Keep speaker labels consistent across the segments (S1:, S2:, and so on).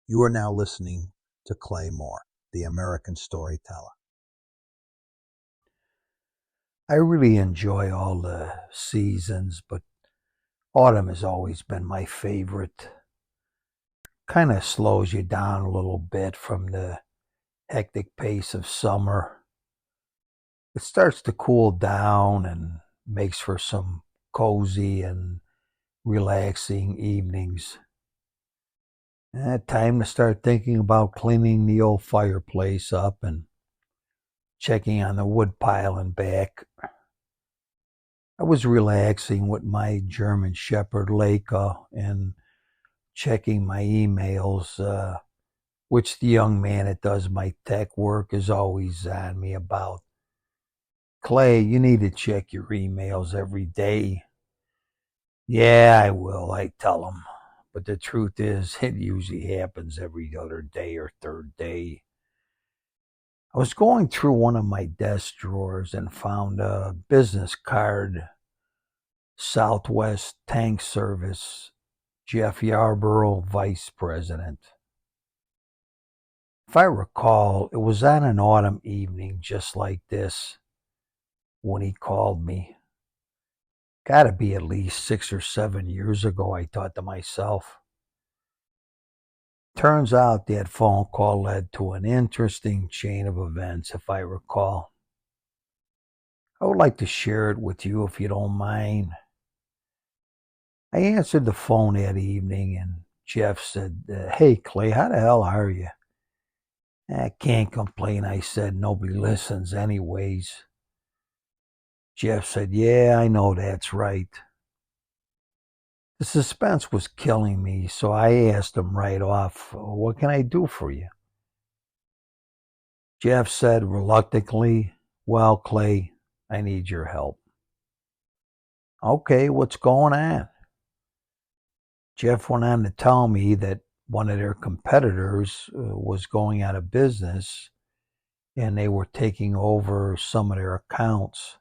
S1: You are now listening to Clay Mohr, the American storyteller. I really enjoy all the seasons, but autumn has always been my favorite. Kind of slows you down a little bit from the hectic pace of summer. It starts to cool down and makes for some cozy and relaxing evenings. Time to start thinking about cleaning the old fireplace up and checking on the wood pile and back. I was relaxing with my German Shepherd Leica and checking my emails, which the young man that does my tech work is always on me about. Clay, you need to check your emails every day. Yeah, I will, I tell him. But the truth is, it usually happens every other day or third day. I was going through one of my desk drawers and found a business card, Southwest Tank Service, Jeff Yarborough, Vice President. If I recall, it was on an autumn evening just like this when he called me. Gotta be at least 6 or 7 years ago, I thought to myself. Turns out that phone call led to an interesting chain of events, if I recall. I would like to share it with you if you don't mind. I answered the phone that evening and Jeff said, Hey Clay, how the hell are you? I can't complain, I said. Nobody listens anyways. Jeff said, Yeah, I know that's right. The suspense was killing me, so I asked him right off, What can I do for you? Jeff said reluctantly, Well, Clay, I need your help. Okay, what's going on? Jeff went on to tell me that one of their competitors was going out of business and they were taking over some of their accounts.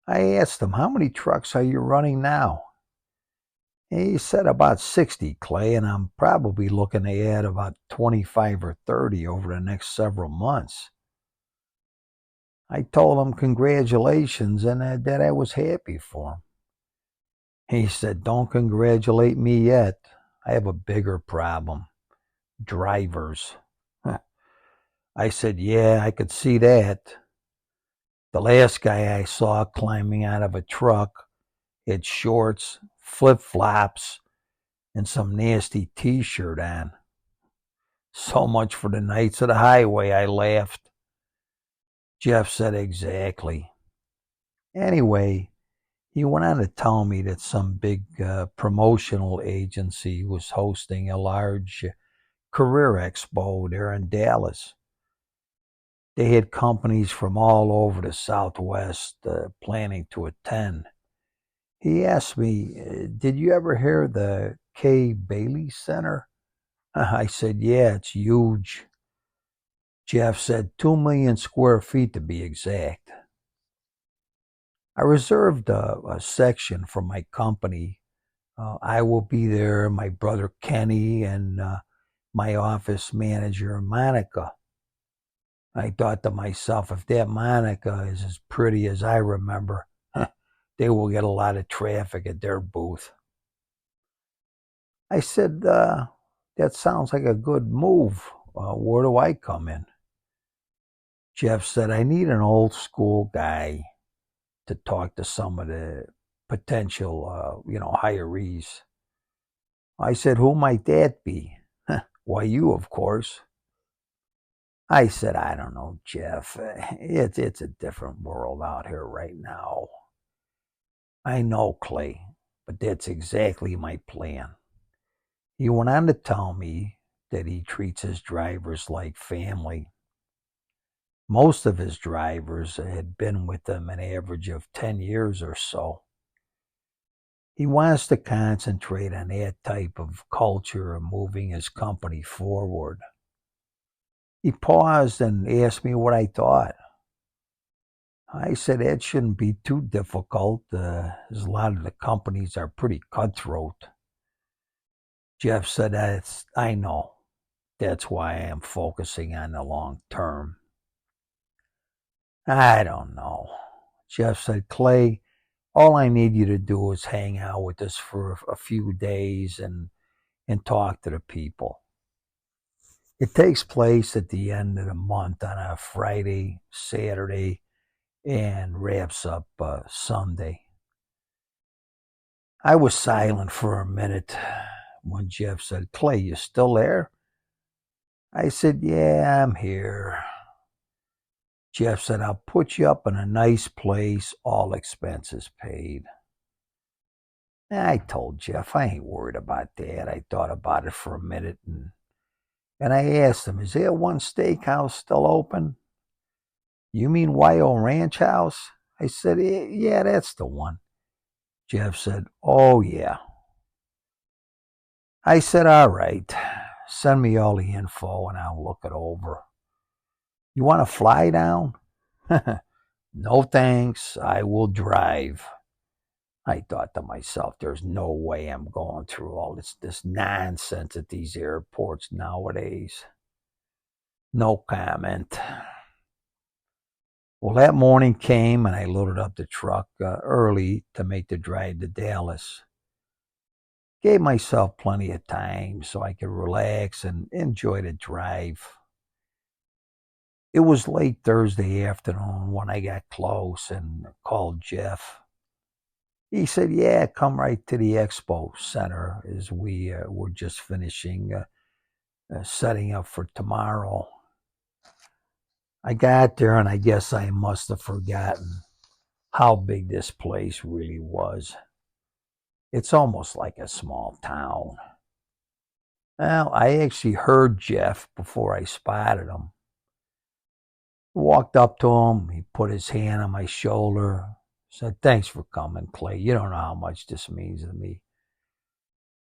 S1: I asked him, How many trucks are you running now? He said about 60, Clay, and I'm probably looking to add about 25 or 30 over the next several months. I told him congratulations and that I was happy for him. He said, Don't congratulate me yet. I have a bigger problem. Drivers. I said, Yeah, I could see that. The last guy I saw climbing out of a truck had shorts, flip-flops, and some nasty t-shirt on. So much for the nights of the highway, I laughed. Jeff said, Exactly. Anyway, he went on to tell me that some big promotional agency was hosting a large career expo there in Dallas. They had companies from all over the Southwest planning to attend. He asked me, Did you ever hear the Kay Bailey Center? I said, Yeah, it's huge. Jeff said 2 million square feet to be exact. I reserved a section for my company. I will be there, my brother Kenny, and my office manager, Monica. I thought to myself, if that Monica is as pretty as I remember, they will get a lot of traffic at their booth. I said, That sounds like a good move. Where do I come in? Jeff said, I need an old school guy to talk to some of the potential, hirees. I said, Who might that be? Why, you, of course. I said, I don't know, Jeff. It's a different world out here right now. I know, Clay, but that's exactly my plan. He went on to tell me that he treats his drivers like family. Most of his drivers had been with him an average of 10 years or so. He wants to concentrate on that type of culture of moving his company forward. He paused and asked me what I thought. I said that shouldn't be too difficult, as a lot of the companies are pretty cutthroat. Jeff said, I know. That's why I am focusing on the long term. I don't know. Jeff said, Clay, all I need you to do is hang out with us for a few days and talk to the people. It takes place at the end of the month on a Friday, Saturday, and wraps up Sunday. I was silent for a minute when Jeff said, Clay, you still there? I said, yeah, I'm here. Jeff said, I'll put you up in a nice place, all expenses paid. I told Jeff, I ain't worried about that. I thought about it for a minute, and I asked him, is that one steakhouse still open? You mean Wyo Ranch House? I said, yeah, that's the one. Jeff said, oh, yeah. I said, all right, send me all the info and I'll look it over. You want to fly down? No thanks, I will drive. I thought to myself, there's no way I'm going through all this nonsense at these airports nowadays. No comment. Well, that morning came and I loaded up the truck early to make the drive to Dallas. Gave myself plenty of time so I could relax and enjoy the drive. It was late Thursday afternoon when I got close and called Jeff. He said, yeah, come right to the expo center as we were just finishing setting up for tomorrow. I got there and I guess I must have forgotten how big this place really was. It's almost like a small town. Well, I actually heard Jeff before I spotted him. Walked up to him, he put his hand on my shoulder, said, thanks for coming, Clay. You don't know how much this means to me.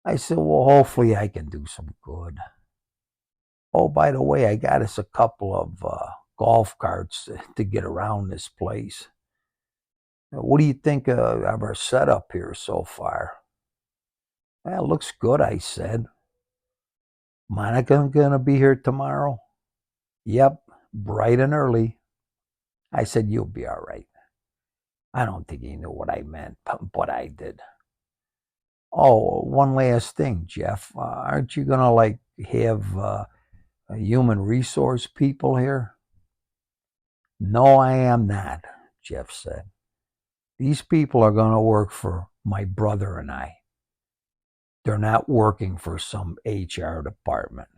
S1: I said, well, hopefully I can do some good. Oh, by the way, I got us a couple of golf carts to get around this place. What do you think of our setup here so far? Well, it looks good, I said. Monica gonna be here tomorrow? Yep, bright and early. I said, you'll be all right. I don't think he knew what I meant, but I did. Oh, one last thing, Jeff. Aren't you gonna have human resource people here? No, I am not, Jeff said. These people are gonna work for my brother and I. They're not working for some HR department.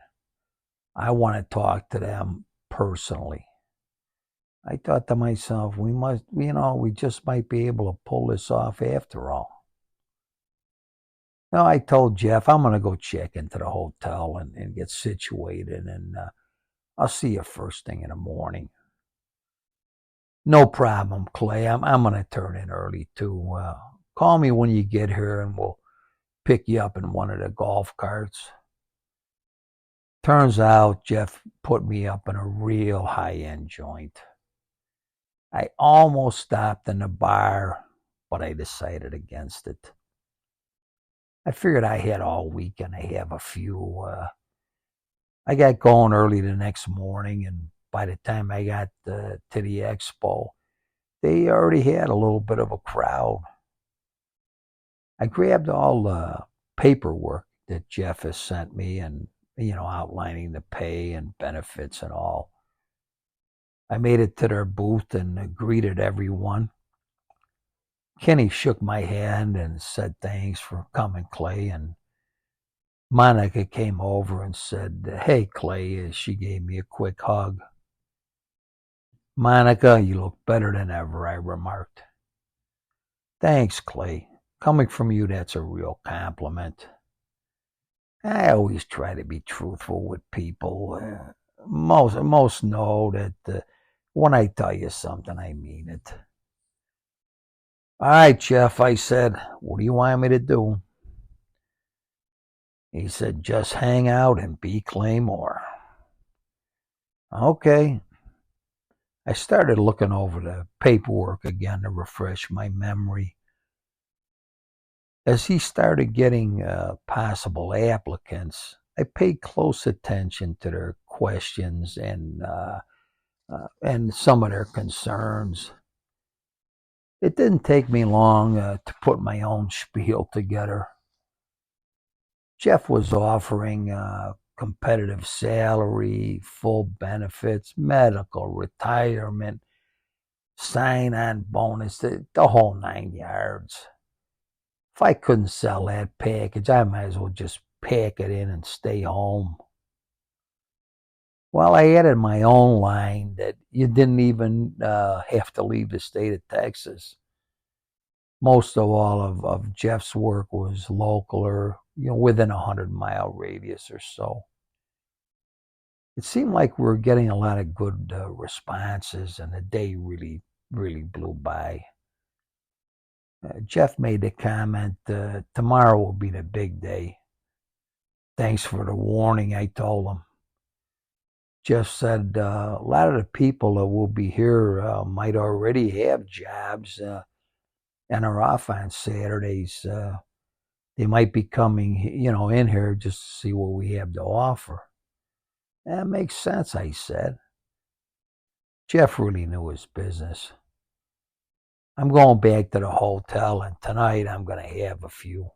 S1: I want to talk to them personally. I thought to myself, we just might be able to pull this off after all. Now, I told Jeff, I'm going to go check into the hotel and get situated, and I'll see you first thing in the morning. No problem, Clay. I'm going to turn in early, too. Call me when you get here, and we'll pick you up in one of the golf carts. Turns out Jeff put me up in a real high-end joint. I almost stopped in the bar, but I decided against it. I figured I had all weekend to have a few. I got going early the next morning, and by the time I got to the expo, they already had a little bit of a crowd. I grabbed all the paperwork that Jeff has sent me and, outlining the pay and benefits and all. I made it to their booth and greeted everyone. Kenny shook my hand and said thanks for coming, Clay, and Monica came over and said, hey, Clay, as she gave me a quick hug. Monica, you look better than ever, I remarked. Thanks, Clay. Coming from you, that's a real compliment. I always try to be truthful with people. Most know that when I tell you something, I mean it. All right, Jeff, I said, what do you want me to do? He said, just hang out and be Clay Mohr. Okay. I started looking over the paperwork again to refresh my memory. As he started getting possible applicants, I paid close attention to their questions and some of their concerns. It didn't take me long to put my own spiel together. Jeff was offering competitive salary, full benefits, medical, retirement, sign-on bonus, the whole 9 yards. If I couldn't sell that package, I might as well just pack it in and stay home. Well, I added my own line that you didn't even have to leave the state of Texas. Most of all of Jeff's work was local or within 100-mile radius or so. It seemed like we were getting a lot of good responses, and the day really, really blew by. Jeff made the comment, tomorrow will be the big day. Thanks for the warning, I told him. Jeff said a lot of the people that will be here might already have jobs and are off on Saturdays. They might be coming, in here just to see what we have to offer. That makes sense, I said. Jeff really knew his business. I'm going back to the hotel, and tonight I'm going to have a few.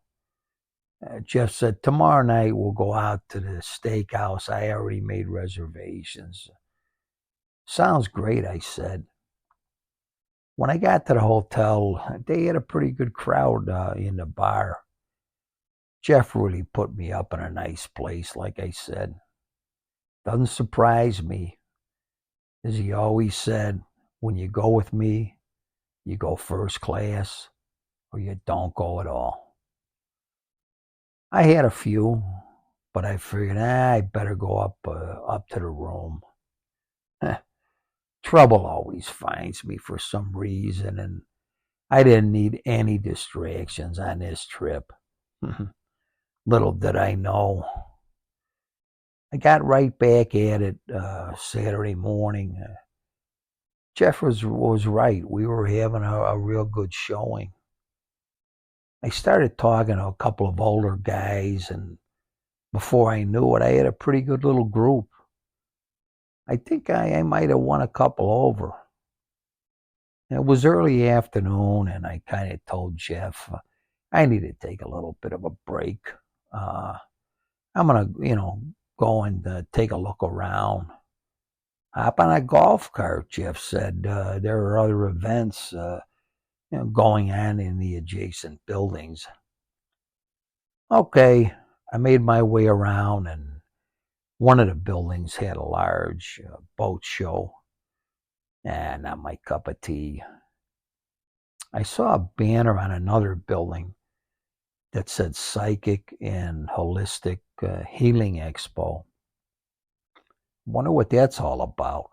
S1: Jeff said, tomorrow night we'll go out to the steakhouse. I already made reservations. Sounds great, I said. When I got to the hotel, they had a pretty good crowd in the bar. Jeff really put me up in a nice place, like I said. Doesn't surprise me. As he always said, when you go with me, you go first class or you don't go at all. I had a few, but I figured I better go up to the room. Trouble always finds me for some reason, and I didn't need any distractions on this trip. Little did I know. I got right back at it Saturday morning. Jeff was right. We were having a real good showing. I started talking to a couple of older guys, and before I knew it, I had a pretty good little group. I think I might have won a couple over. It was early afternoon, and I kind of told Jeff I need to take a little bit of a break. I'm going to, go and take a look around. Hop on a golf cart, Jeff said. There are other events going on in the adjacent buildings. Okay, I made my way around, and one of the buildings had a large boat show. Not my cup of tea. I saw a banner on another building that said Psychic and Holistic Healing Expo. Wonder what that's all about.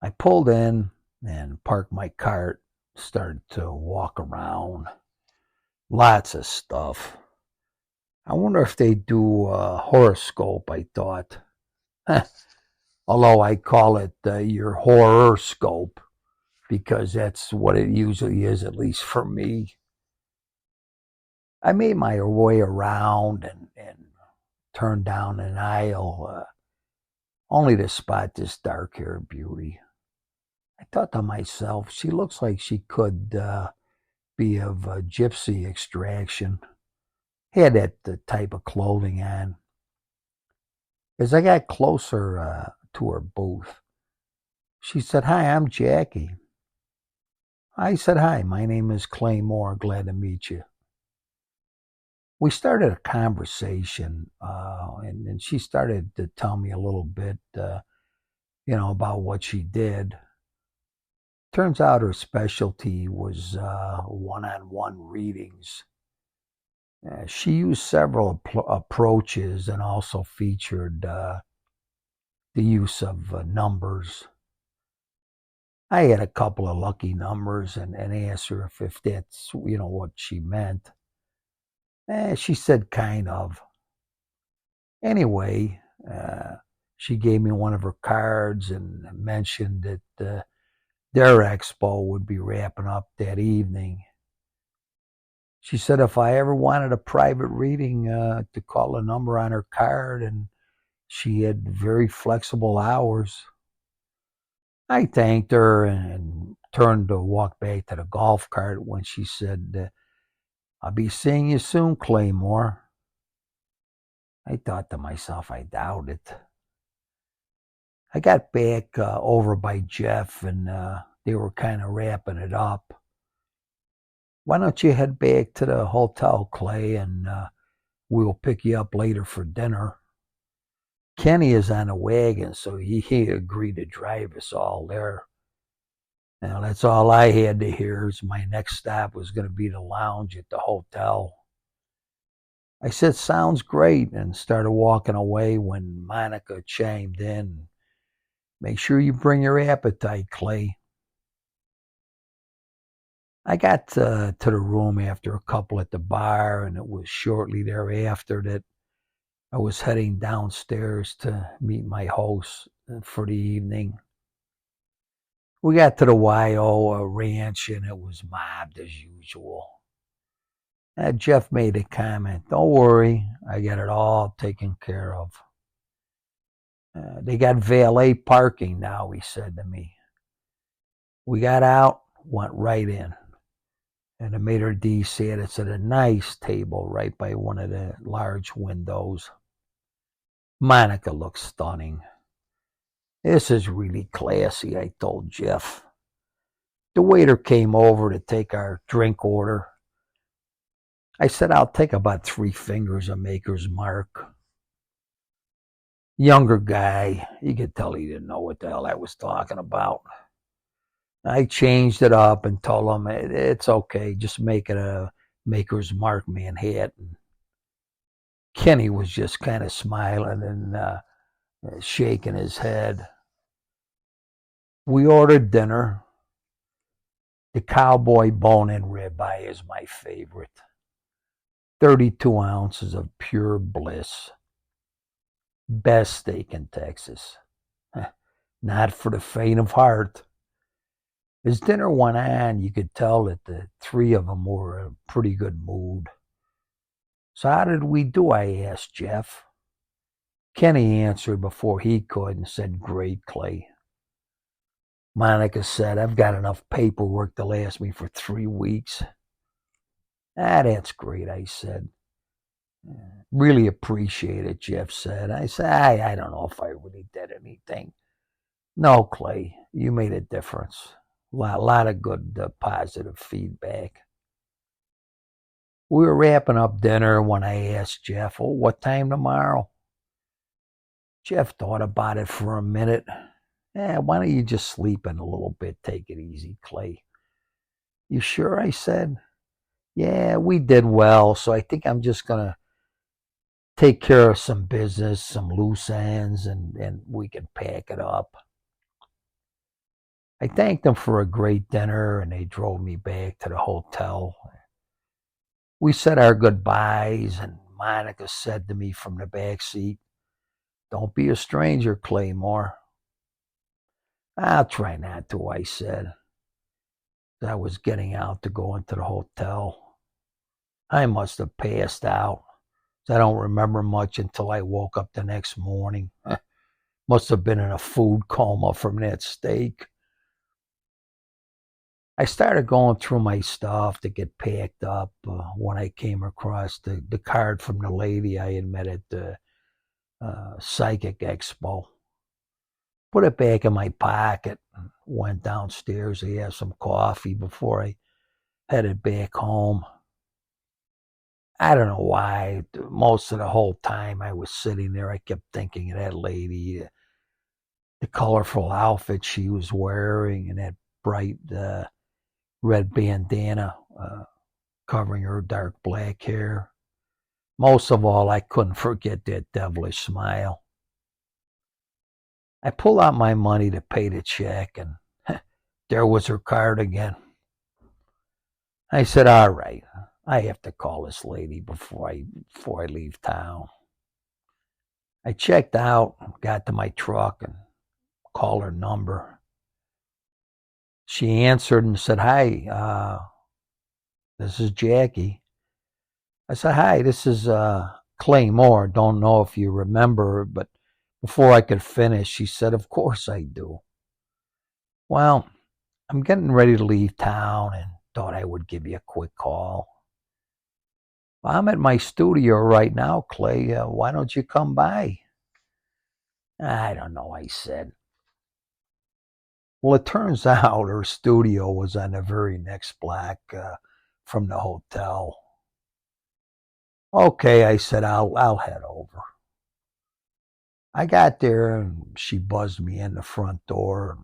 S1: I pulled in and parked my cart, started to walk around. Lots of stuff. I wonder if they do a horoscope, I thought. Although I call it your horoscope, because that's what it usually is, at least for me. I made my way around and turned down an aisle, only to spot this dark-haired beauty. I thought to myself, she looks like she could be of gypsy extraction. Had that type of clothing on. As I got closer to her booth, she said, "Hi, I'm Jackie." I said, "Hi, my name is Clay Mohr. Glad to meet you." We started a conversation, and she started to tell me a little bit, about what she did. Turns out her specialty was one-on-one readings. She used several approaches and also featured the use of numbers. I had a couple of lucky numbers and asked her if that's, what she meant. She said kind of. Anyway, she gave me one of her cards and mentioned that their expo would be wrapping up that evening. She said if I ever wanted a private reading, to call a number on her card, and she had very flexible hours. I thanked her and turned to walk back to the golf cart when she said, I'll be seeing you soon, Clay Mohr. I thought to myself, I doubt it. I got back over by Jeff, and they were kind of wrapping it up. Why don't you head back to the hotel, Clay, and we'll pick you up later for dinner. Kenny is on a wagon, so he agreed to drive us all there. Now, that's all I had to hear. Is my next stop was going to be the lounge at the hotel. I said, sounds great, and started walking away when Monica chimed in. Make sure you bring your appetite, Clay. I got to the room after a couple at the bar, and it was shortly thereafter that I was heading downstairs to meet my host for the evening. We got to the YO ranch, and it was mobbed as usual. Jeff made a comment, don't worry, I got it all taken care of. They got valet parking now, he said to me. We got out, went right in. And the maitre d' sat us at a nice table right by one of the large windows. Monica looked stunning. This is really classy, I told Jeff. The waiter came over to take our drink order. I said, I'll take about 3 fingers of Maker's Mark. Younger guy, you could tell he didn't know what the hell I was talking about. I changed it up and told him, it's okay, just make it a Maker's Mark Manhattan. Kenny was just kind of smiling and shaking his head. We ordered dinner. The cowboy bone-in ribeye is my favorite. 32 ounces of pure bliss. Best steak in Texas. Not for the faint of heart. As dinner went on, you could tell that the 3 of them were in a pretty good mood. So how did we do, I asked Jeff. Kenny answered before he could and said, great, Clay. Monica said, I've got enough paperwork to last me for 3 weeks. That's great, I said. Really appreciate it, Jeff said. I said, I don't know if I really did anything. No, Clay, you made a difference. A lot of good positive feedback. We were wrapping up dinner when I asked Jeff, what time tomorrow? Jeff thought about it for a minute. Why don't you just sleep in a little bit? Take it easy, Clay. You sure? I said. Yeah, we did well, so I think I'm just going to take care of some business, some loose ends, and we can pack it up. I thanked them for a great dinner, and they drove me back to the hotel. We said our goodbyes, and Monica said to me from the back seat, don't be a stranger, Clay Mohr. I'll try not to, I said. I was getting out to go into the hotel. I must have passed out. I don't remember much until I woke up the next morning. Must have been in a food coma from that steak. I started going through my stuff to get packed up when I came across the card from the lady I had met at the Psychic Expo. Put it back in my pocket, went downstairs to have some coffee before I headed back home. I don't know why. Most of the whole time I was sitting there, I kept thinking of that lady, the colorful outfit she was wearing, and that bright red bandana covering her dark black hair. Most of all, I couldn't forget that devilish smile. I pulled out my money to pay the check, and there was her card again. I said, all right, I have to call this lady before I leave town. I checked out, got to my truck, and called her number. She answered and said, hi, this is Jackie. I said, "Hi, this is Clay Mohr. Don't know if you remember," but before I could finish, she said, "Of course I do." Well, I'm getting ready to leave town and thought I would give you a quick call. I'm at my studio right now, Clay. Why don't you come by? I don't know, I said. Well, it turns out her studio was on the very next block from the hotel. Okay, I said, I'll head over. I got there and she buzzed me in the front door.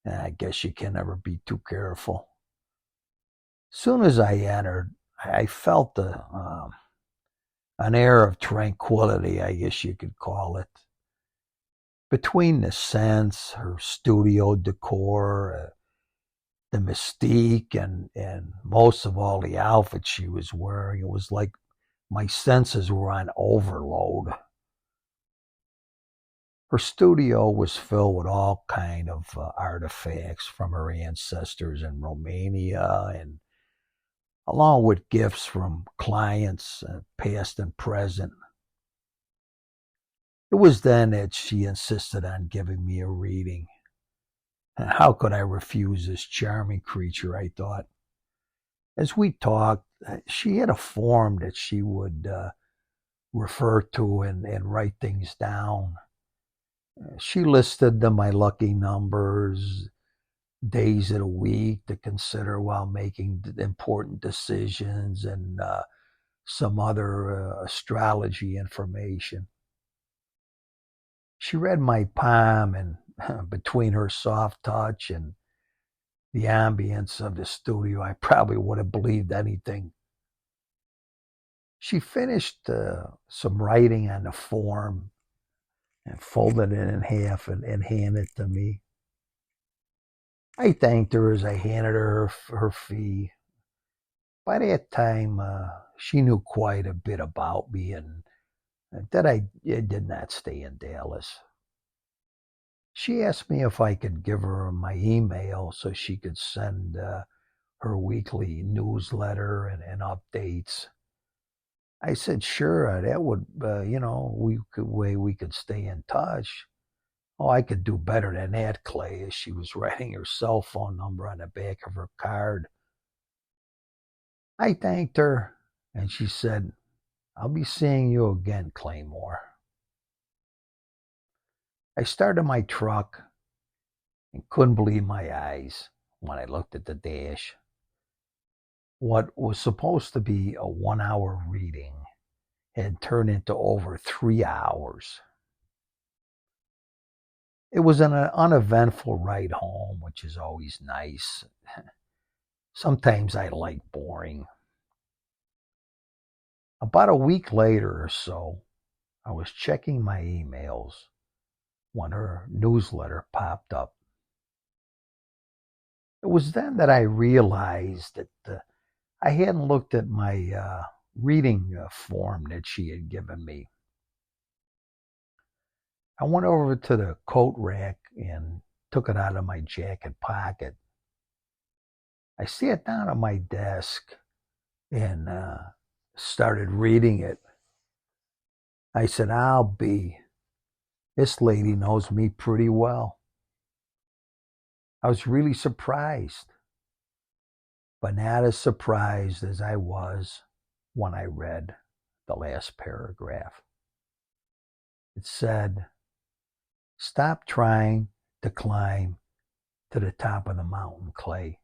S1: And I guess you can never be too careful. Soon as I entered, I felt an air of tranquility, I guess you could call it. Between the scents, her studio decor, the mystique, and most of all, the outfit she was wearing, it was like my senses were on overload. Her studio was filled with all kind of artifacts from her ancestors in Romania, and along with gifts from clients, past and present. It was then that she insisted on giving me a reading. How could I refuse this charming creature, I thought. As we talked, she had a form that she would refer to and write things down. She listed my lucky numbers, days of the week to consider while making important decisions, and some other astrology information. She read my palm, and between her soft touch and the ambience of the studio, I probably would have believed anything. She finished some writing on the form and folded it in half and handed it to me. I thanked her as I handed her her fee. By that time, she knew quite a bit about me and that I did not stay in Dallas. She asked me if I could give her my email so she could send her weekly newsletter and updates. I said, sure, that would, way we could stay in touch. Oh, I could do better than that, Clay, as she was writing her cell phone number on the back of her card. I thanked her, and she said, I'll be seeing you again, Clay Mohr. I started my truck and couldn't believe my eyes when I looked at the dash. What was supposed to be a 1 hour reading had turned into over 3 hours. It was an uneventful ride home, which is always nice. Sometimes I like boring. About a week later or so, I was checking my emails when her newsletter popped up. It was then that I realized that I hadn't looked at my reading form that she had given me. I went over to the coat rack and took it out of my jacket pocket. I sat down at my desk and started reading it. I said, this lady knows me pretty well. I was really surprised, but not as surprised as I was when I read the last paragraph. It said, stop trying to climb to the top of the mountain, Clay.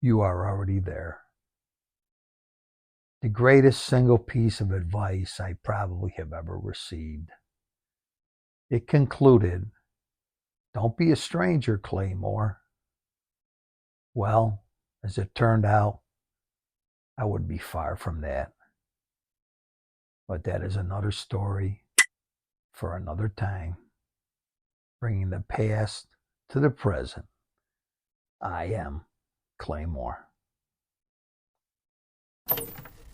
S1: You are already there. The greatest single piece of advice I probably have ever received. It concluded, don't be a stranger, Clay Mohr. Well, as it turned out, I would be far from that. But that is another story for another time, bringing the past to the present. I am Clay Mohr.